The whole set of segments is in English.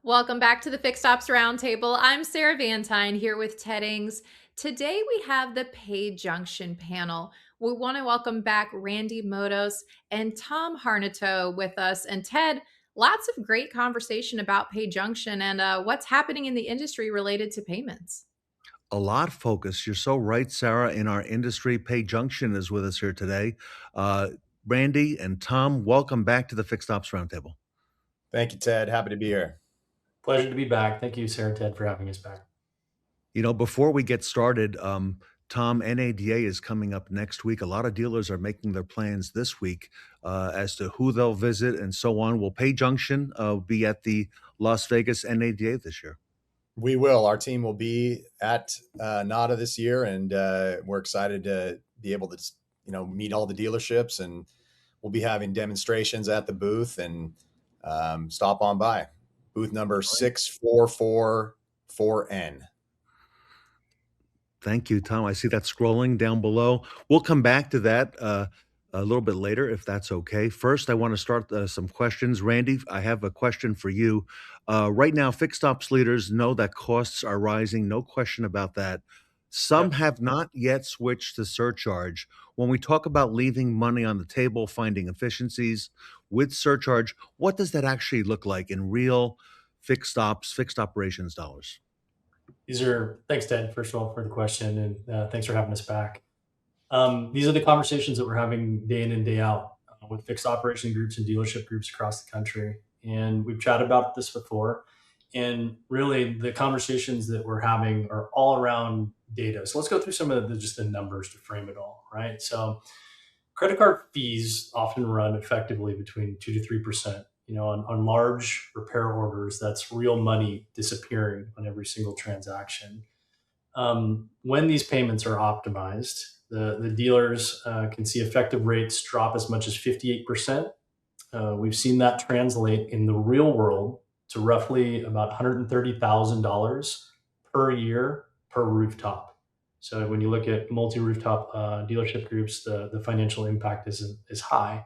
Welcome back to the Fixed Ops Roundtable. I'm Sarah Vantine here with Ted Ings. Today we have the PayJunction panel. We want to welcome back Randy Modos and Tom Harnetiaux with us. And Ted, lots of great conversation about PayJunction and what's happening in the industry related to payments. A lot focus. You're so right, Sarah. In our industry, PayJunction is with us here today. Uh, Randy and Tom, welcome back to the Fixed Ops Roundtable. Thank you, Ted. Happy to be here. Pleasure to be back. Thank you, Sarah and Ted, for having us back. Before we get started, Tom, NADA is coming up next week. A lot of dealers are making their plans this week as to who they'll visit and so on. Will PayJunction be at the Las Vegas NADA this year? We will. Our team will be at NADA this year, and we're excited to be able to, meet all the dealerships, and we'll be having demonstrations at the booth and stop on by. Booth number 6444N. Thank you, Tom. I see that scrolling down below. We'll come back to that a little bit later, if that's okay. First, I want to start some questions. Randy, I have a question for you. Right now, fixed ops leaders know that costs are rising, no question about that. Some Yep. have not yet switched to surcharge. When we talk about leaving money on the table, finding efficiencies with surcharge, what does that actually look like in real fixed ops, fixed operations dollars? Thanks, Ted, first of all, for the question, and thanks for having us back. These are the conversations that we're having day in and day out with fixed operation groups and dealership groups across the country. And we've chatted about this before. And really, the conversations that we're having are all around data. So let's go through some of just the numbers to frame it all, right? So credit card fees often run effectively between 2 to 3%. On large repair orders, that's real money disappearing on every single transaction. When these payments are optimized, the dealers can see effective rates drop as much as 58%. We've seen that translate in the real world to roughly about $130,000 per year per rooftop. So when you look at multi-rooftop dealership groups, the financial impact is high.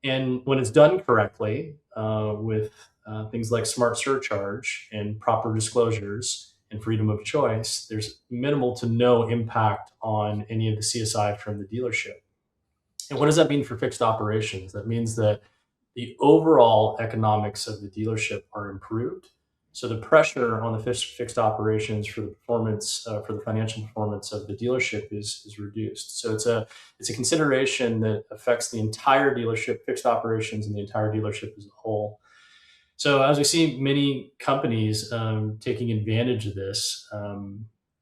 And when it's done correctly with things like smart surcharge and proper disclosures and freedom of choice, there's minimal to no impact on any of the CSI from the dealership. And what does that mean for fixed operations? That means that the overall economics of the dealership are improved. So the pressure on the fixed operations for the performance, for the financial performance of the dealership is reduced. So it's a consideration that affects the entire dealership, fixed operations, and the entire dealership as a whole. So as we see many companies taking advantage of this,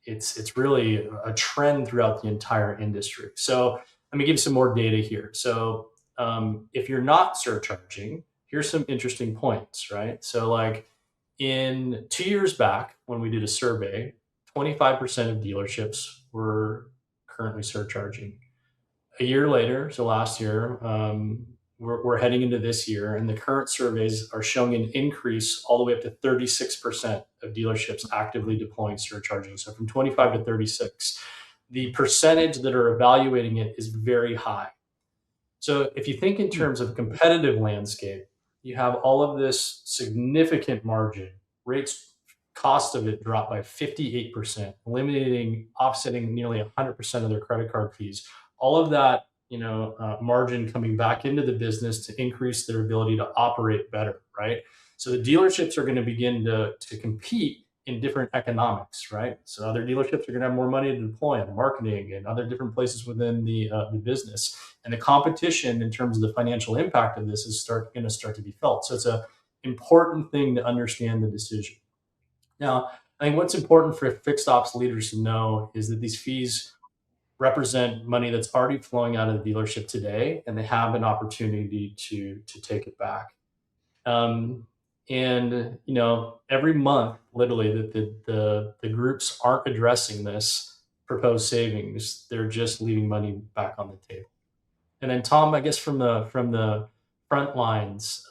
it's really a trend throughout the entire industry. So let me give you some more data here. So if you're not surcharging, here's some interesting points, right? So like in 2 years back, when we did a survey, 25% of dealerships were currently surcharging. A year later, so last year, we're heading into this year, and the current surveys are showing an increase all the way up to 36% of dealerships actively deploying surcharging. So from 25 to 36, the percentage that are evaluating it is very high. So if you think in terms of competitive landscape, you have all of this significant margin. Rates, cost of it dropped by 58%, eliminating, offsetting nearly 100% of their credit card fees. All of that, margin coming back into the business to increase their ability to operate better, right? So the dealerships are going to begin to compete in different economics, right? So other dealerships are going to have more money to deploy on marketing and other different places within the business, and the competition in terms of the financial impact of this is going to start to be felt. So it's a important thing to understand the decision. Now, I think what's important for fixed ops leaders to know is that these fees represent money that's already flowing out of the dealership today, and they have an opportunity to take it back. And every month, literally, that the groups aren't addressing this proposed savings; they're just leaving money back on the table. And then, Tom, I guess from the front lines,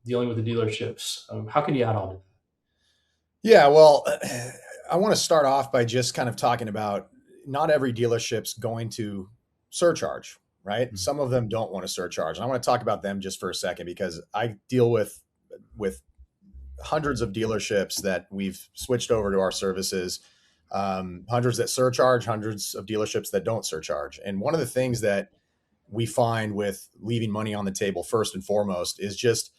dealing with the dealerships, how can you add on to that? Yeah, well, I want to start off by just kind of talking about not every dealership's going to surcharge, right? Mhm. Some of them don't want to surcharge. And I want to talk about them just for a second because I deal with hundreds of dealerships that we've switched over to our services, hundreds that surcharge, hundreds of dealerships that don't surcharge. And one of the things that we find with leaving money on the table first and foremost is just,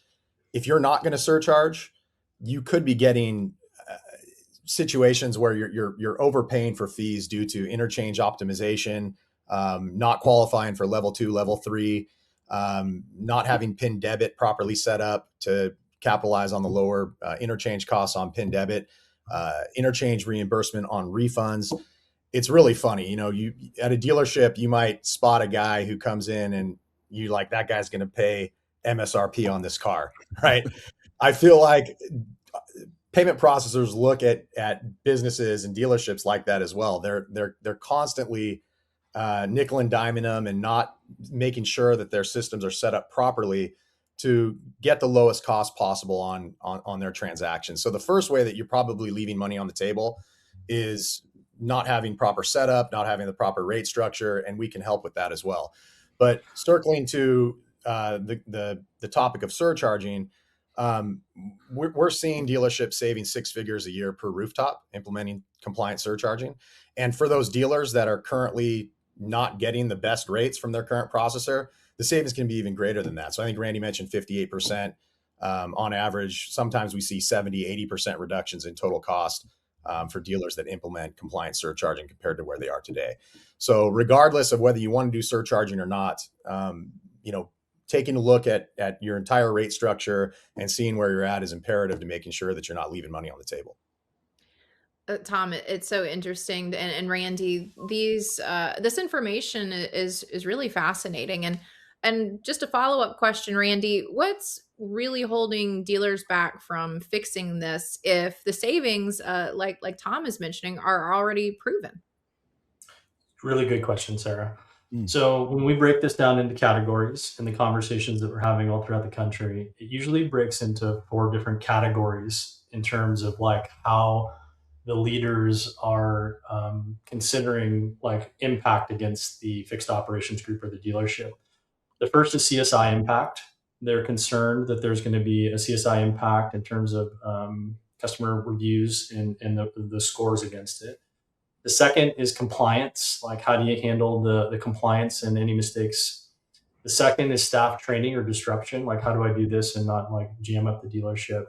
if you're not going to surcharge, you could be getting situations where you're overpaying for fees due to interchange optimization, not qualifying for level 2, level 3, not having PIN debit properly set up to capitalize on the lower interchange costs on PIN debit, interchange reimbursement on refunds. It's really funny. You at a dealership, you might spot a guy who comes in and you like, that guy's going to pay MSRP on this car, right? I feel like payment processors look at businesses and dealerships like that as well. They're constantly nickel and diming them and not making sure that their systems are set up properly to get the lowest cost possible on their transactions. So the first way that you're probably leaving money on the table is not having proper setup, not having the proper rate structure, and we can help with that as well. But circling to the topic of surcharging, we're seeing dealerships saving 6 figures a year per rooftop implementing compliant surcharging. And for those dealers that are currently not getting the best rates from their current processor, the savings can be even greater than that. So I think Randy mentioned 58% on average. Sometimes we see 70, 80% reductions in total cost for dealers that implement compliant surcharging compared to where they are today. So regardless of whether you want to do surcharging or not, taking a look at your entire rate structure and seeing where you're at is imperative to making sure that you're not leaving money on the table. Tom, it's so interesting, and Randy, this information is really fascinating, and just a follow-up question, Randy, what's really holding dealers back from fixing this if the savings, like Tom is mentioning, are already proven? Really good question, Sarah. So when we break this down into categories in the conversations that we're having all throughout the country, it usually breaks into 4 different categories in terms of like how the leaders are considering like impact against the fixed operations group or the dealership. The first is CSI impact. They're concerned that there's going to be a CSI impact in terms of customer reviews and the scores against it. The second is compliance. Like, how do you handle the compliance and any mistakes? The second is staff training or disruption. Like, how do I do this and not like jam up the dealership?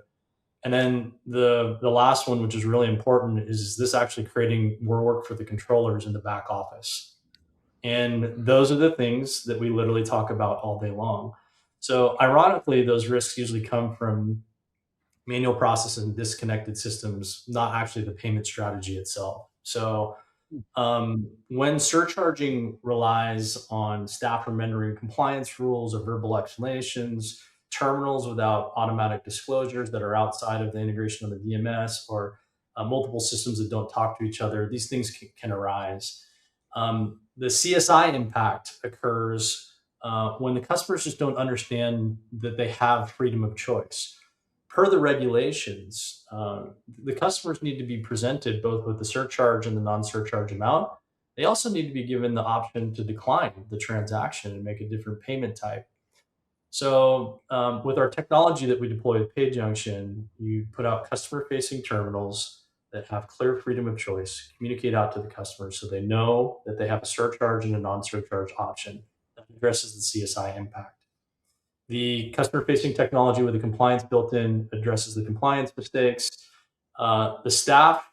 And then the last one, which is really important, is this actually creating more work for the controllers in the back office? And those are the things that we literally talk about all day long. So ironically, those risks usually come from manual processes and disconnected systems, not actually the payment strategy itself. So when surcharging relies on staff remembering compliance rules or verbal explanations, terminals without automatic disclosures that are outside of the integration of the DMS, or multiple systems that don't talk to each other, these things can arise. The CSI impact occurs when the customers just don't understand that they have freedom of choice. Per the regulations, the customers need to be presented both with the surcharge and the non-surcharge amount. They also need to be given the option to decline the transaction and make a different payment type. So with our technology that we deploy at PayJunction, you put out customer-facing terminals that have clear freedom of choice, communicate out to the customers so they know that they have a surcharge and a non-surcharge option that addresses the CSI impact. The customer-facing technology with the compliance built in addresses the compliance mistakes. The staff,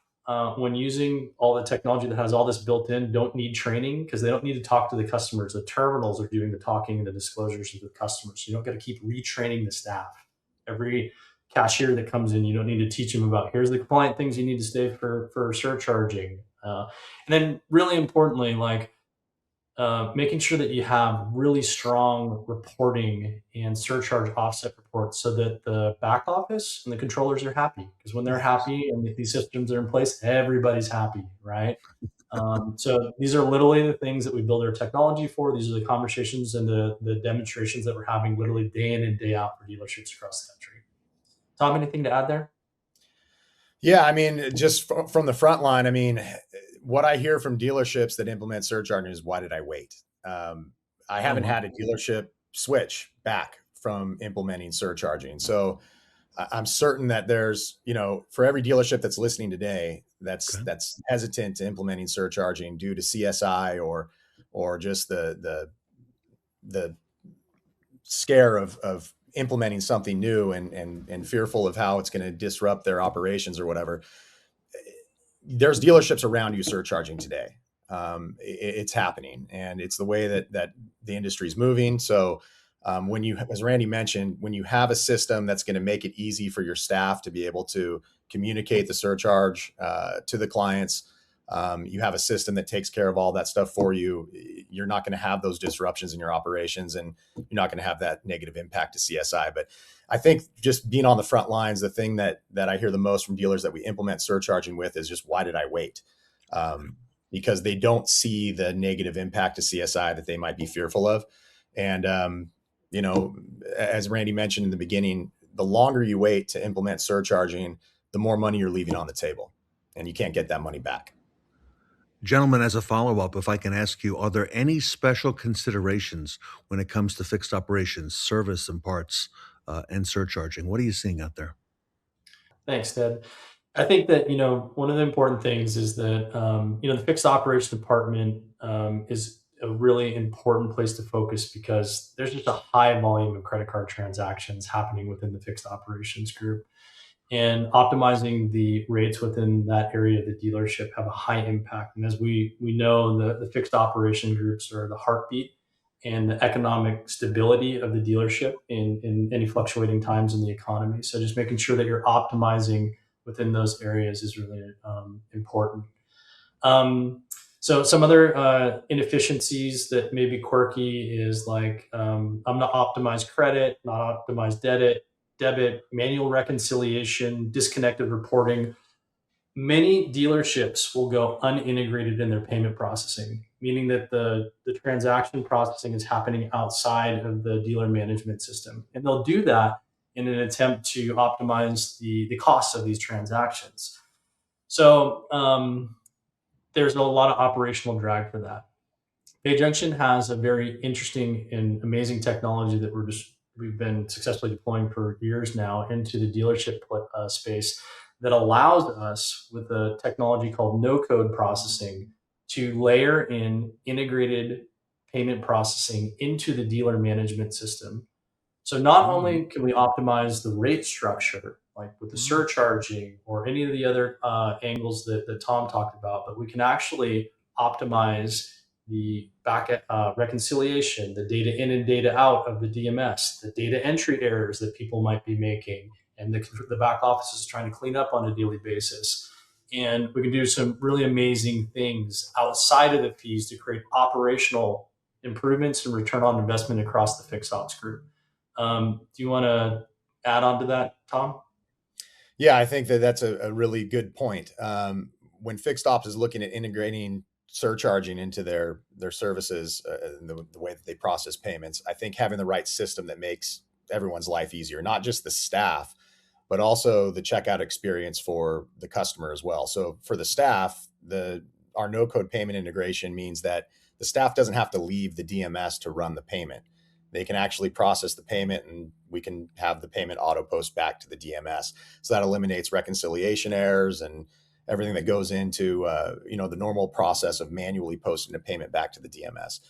when using all the technology that has all this built in, don't need training because they don't need to talk to the customers. The terminals are doing the talking and the disclosures to the customers. So you don't got to keep retraining the staff. Every cashier that comes in, you don't need to teach them about here's the compliant things you need to stay for surcharging. And then really importantly, like making sure that you have really strong reporting and surcharge offset reports so that the back office and the controllers are happy. Because when they're happy and if these systems are in place, everybody's happy, right? So these are literally the things that we build our technology for. These are the conversations and the demonstrations that we're having literally day in and day out for dealerships across the country. Tom, anything to add there? Yeah, I mean, just from the front line, I mean, what I hear from dealerships that implement surcharging is, why did I wait? I haven't had a dealership switch back from implementing surcharging. So I'm certain that there's, for every dealership that's listening today, that's hesitant to implementing surcharging due to CSI or just the scare of implementing something new and fearful of how it's going to disrupt their operations or whatever. There's dealerships around you surcharging today. It's happening, and it's the way that the industry is moving. So when you, as Randy mentioned, when you have a system that's going to make it easy for your staff to be able to communicate the surcharge to the clients, you have a system that takes care of all that stuff for you. You're not going to have those disruptions in your operations, and you're not going to have that negative impact to CSI. But I think just being on the front lines, the thing that I hear the most from dealers that we implement surcharging with is just, why did I wait? Because they don't see the negative impact to CSI that they might be fearful of. And, as Randy mentioned in the beginning, the longer you wait to implement surcharging, the more money you're leaving on the table, and you can't get that money back. Gentlemen, as a follow-up, if I can ask you, are there any special considerations when it comes to fixed operations, service and parts, and surcharging? What are you seeing out there? Thanks, Ted. I think that, one of the important things is that, the fixed operation department is a really important place to focus, because there's just a high volume of credit card transactions happening within the fixed operations group. And optimizing the rates within that area of the dealership have a high impact. And as we know, the fixed operation groups are the heartbeat and the economic stability of the dealership in any fluctuating times in the economy. So just making sure that you're optimizing within those areas is really important. So some other inefficiencies that may be quirky is like, I'm not optimized credit, not optimized debit, manual reconciliation, disconnected reporting. Many dealerships will go unintegrated in their payment processing, meaning that the transaction processing is happening outside of the dealer management system. And they'll do that in an attempt to optimize the costs of these transactions. So there's a lot of operational drag for that. PayJunction has a very interesting and amazing technology that we've been successfully deploying for years now into the dealership space, that allows us, with a technology called no-code processing, to layer in integrated payment processing into the dealer management system. So not only can we optimize the rate structure, like with the surcharging or any of the other angles that Tom talked about, but we can actually optimize the back reconciliation, the data in and data out of the DMS, the data entry errors that people might be making, and the back office is trying to clean up on a daily basis. And we can do some really amazing things outside of the fees to create operational improvements and return on investment across the fixed ops group. Do you want to add on to that, Tom? Yeah, I think that's a really good point. When fixed ops is looking at integrating surcharging into their services, the way that they process payments, I think having the right system that makes everyone's life easier, not just the staff, but also the checkout experience for the customer as well. So for the staff, our no-code payment integration means that the staff doesn't have to leave the DMS to run the payment. They can actually process the payment, and we can have the payment auto post back to the DMS. So that eliminates reconciliation errors and everything that goes into the normal process of manually posting a payment back to the DMS.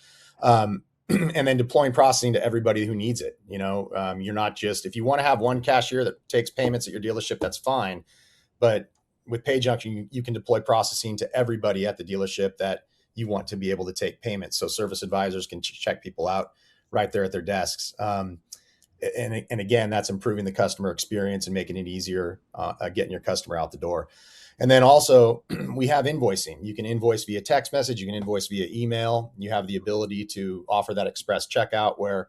And then deploying processing to everybody who needs it. You're not just, if you want to have one cashier that takes payments at your dealership, that's fine. But with PayJunction, you can deploy processing to everybody at the dealership that you want to be able to take payments. So service advisors can check people out right there at their desks. And again, that's improving the customer experience and making it easier getting your customer out the door. And then also we have invoicing. You can invoice via text message. You can invoice via email. You have the ability to offer that express checkout where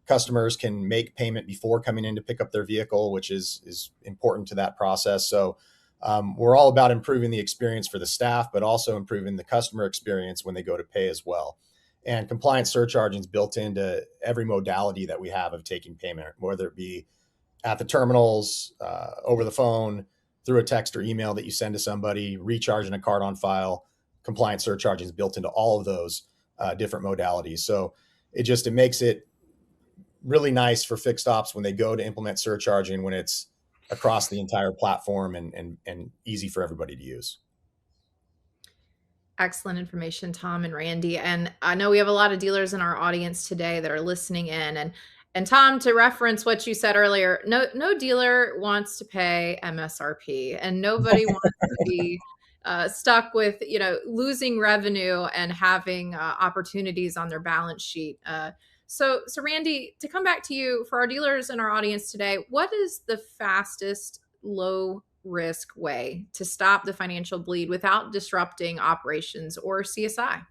customers can make payment before coming in to pick up their vehicle, which is important to that process. So we're all about improving the experience for the staff, but also improving the customer experience when they go to pay as well. And compliance surcharging is built into every modality that we have of taking payment, whether it be at the terminals, over the phone, through a text or email that you send to somebody, recharging a card on file. Compliance surcharging is built into all of those different modalities. So it makes it really nice for fixed ops when they go to implement surcharging, when it's across the entire platform and easy for everybody to use. Excellent information, Tom and Randy. And I know we have a lot of dealers in our audience today that are listening in. And Tom, to reference what you said earlier, no dealer wants to pay MSRP, and nobody wants to be stuck with losing revenue and having opportunities on their balance sheet. So Randy, to come back to you, for our dealers in our audience today, what is the fastest low risk way to stop the financial bleed without disrupting operations or CSI?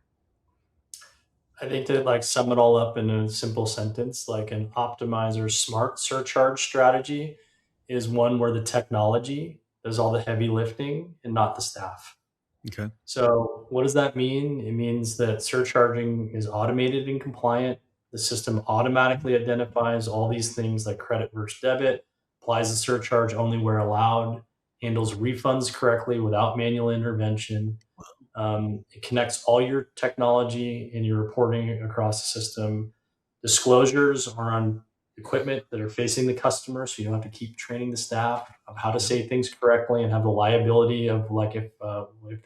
I think to like sum it all up in a simple sentence, like an optimizer smart surcharge strategy is one where the technology does all the heavy lifting and not the staff. Okay. So what does that mean? It means that surcharging is automated and compliant. The system automatically identifies all these things like credit versus debit, applies the surcharge only where allowed, handles refunds correctly without manual intervention. It connects all your technology and your reporting across the system. Disclosures are on equipment that are facing the customer, so you don't have to keep training the staff of how to say things correctly and have the liability of like if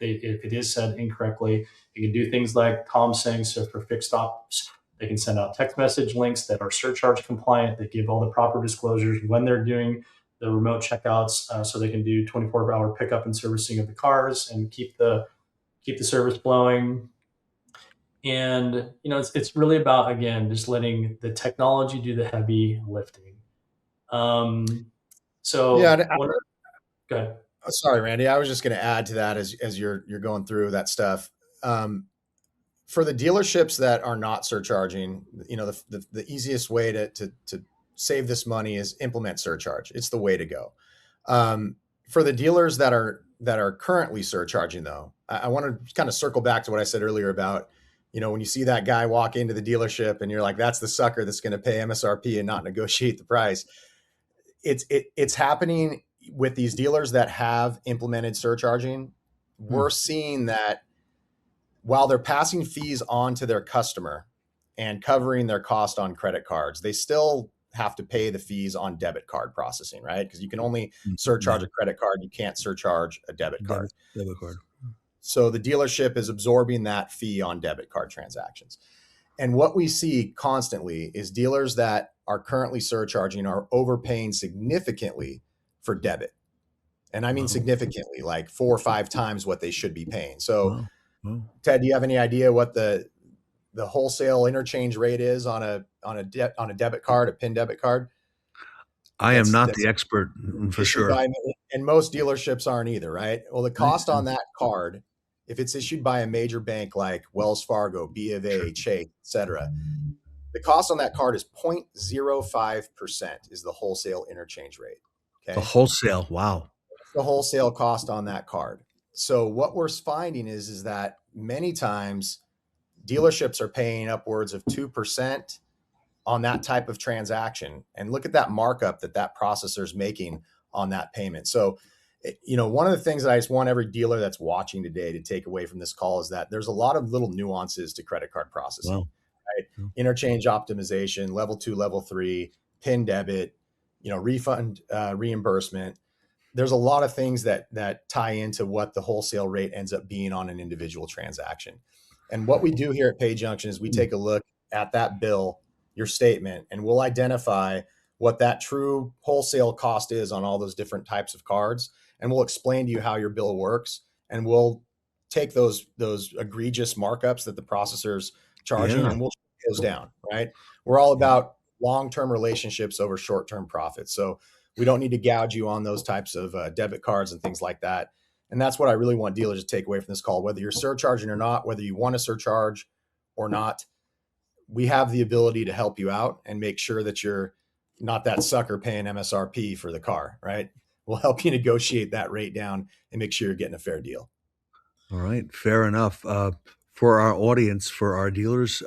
it is said incorrectly. You can do things like Tom's saying. So for fixed ops, they can send out text message links that are surcharge compliant, that give all the proper disclosures when they're doing the remote checkouts, so they can do 24-hour pickup and servicing of the cars and keep the service flowing. And it's really about, again, just letting the technology do the heavy lifting. So Yeah, go ahead. Sorry, Randy. I was just going to add to that as you're going through that stuff. For the dealerships that are not surcharging, the easiest way to save this money is implement surcharge. It's the way to go. For the dealers that are currently surcharging, though, I want to kind of circle back to what I said earlier about, when you see that guy walk into the dealership and you're like, that's the sucker that's going to pay MSRP and not negotiate the price. It's happening with these dealers that have implemented surcharging. We're seeing that while they're passing fees on to their customer and covering their cost on credit cards, they still have to pay the fees on debit card processing, right? Because you can only surcharge a credit card. You can't surcharge a debit card. Debit card. So the dealership is absorbing that fee on debit card transactions. And what we see constantly is dealers that are currently surcharging are overpaying significantly for debit. And I mean significantly, like 4 or 5 times what they should be paying. So Ted, do you have any idea what the wholesale interchange rate is on a debit card, a PIN debit card? I am not the expert for sure. And most dealerships aren't either, right? Well, the cost on that card, if it's issued by a major bank like Wells Fargo, B of A, Chase, et cetera, the cost on that card is 0.05% is the wholesale interchange rate. Okay. The wholesale, wow. The wholesale cost on that card. So what we're finding is that many times dealerships are paying upwards of 2% on that type of transaction. And look at that markup that processor is making on that payment. So, one of the things that I just want every dealer that's watching today to take away from this call is that there's a lot of little nuances to credit card processing, right? Interchange optimization, level 2, level 3, PIN debit, refund, reimbursement. There's a lot of things that tie into what the wholesale rate ends up being on an individual transaction. And what we do here at PayJunction is we take a look at that bill, your statement, and we'll identify what that true wholesale cost is on all those different types of cards. And we'll explain to you how your bill works. And we'll take those egregious markups that the processor's charging and we'll take those down, right? We're all about long-term relationships over short-term profits. So we don't need to gouge you on those types of debit cards and things like that. And that's what I really want dealers to take away from this call, whether you're surcharging or not, whether you want to surcharge or not. We have the ability to help you out and make sure that you're not that sucker paying MSRP for the car, right? We'll help you negotiate that rate down and make sure you're getting a fair deal. All right. Fair enough. For our audience, for our dealers,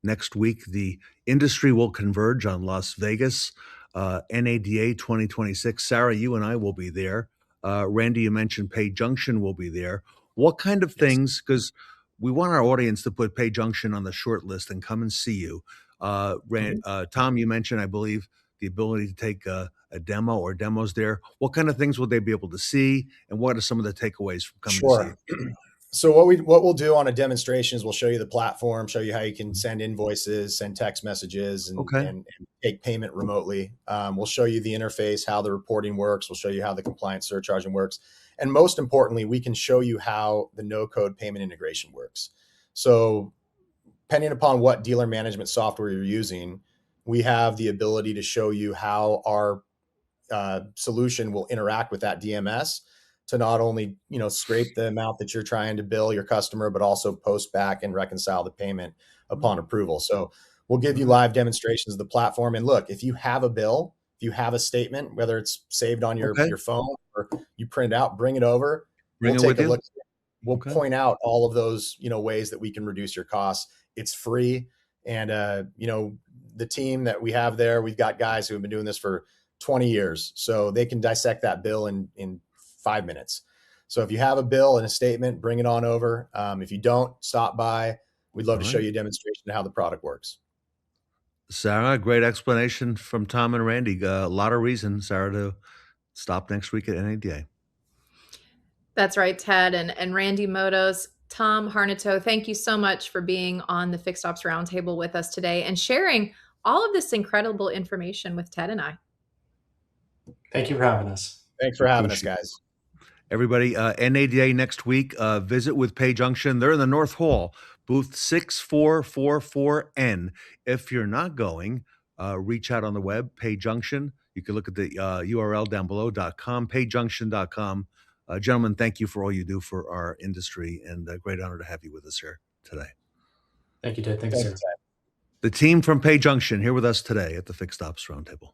next week, the industry will converge on Las Vegas, NADA 2026. Sarah, you and I will be there. Randy, you mentioned PayJunction will be there. What kind of things, because we want our audience to put PayJunction on the short list and come and see you. Tom, you mentioned, I believe, the ability to take a demo or demos there, what kind of things will they be able to see, and what are some of the takeaways from coming to see Sure. you? So what we'll do on a demonstration is we'll show you the platform, show you how you can send invoices, send text messages, Okay. and take payment remotely. We'll show you the interface, how the reporting works. We'll show you how the compliance surcharging works. And most importantly, we can show you how the no-code payment integration works. So depending upon what dealer management software you're using, we have the ability to show you how our solution will interact with that DMS to not only, scrape the amount that you're trying to bill your customer, but also post back and reconcile the payment upon approval. So we'll give you live demonstrations of the platform. And look, if you have a bill, if you have a statement, whether it's saved on your phone or you print it out, bring it over. Bring We'll it take with a you? look. We'll Okay. point out all of those, ways that we can reduce your costs. It's free. And, the team that we have there, we've got guys who have been doing this for 20 years. So they can dissect that bill in 5 minutes. So if you have a bill and a statement, bring it on over. If you don't, stop by. We'd love to show you a demonstration of how the product works. Sarah, great explanation from Tom and Randy. A lot of reason, Sarah, to stop next week at NADA. That's right, Ted and Randy Modos. Tom Harnetiaux, thank you so much for being on the Fixed Ops Roundtable with us today and sharing all of this incredible information with Ted and I. Thank you for having us. Thanks for having us, guys. Everybody, NADA next week, visit with PayJunction. They're in the North Hall, booth 6444N. If you're not going, reach out on the web, PayJunction. You can look at the URL down below.com, payjunction.com. Gentlemen, thank you for all you do for our industry, and a great honor to have you with us here today. Thank you, Ted. Thanks, sir. Ted. The team from PayJunction here with us today at the Fixed Ops Roundtable.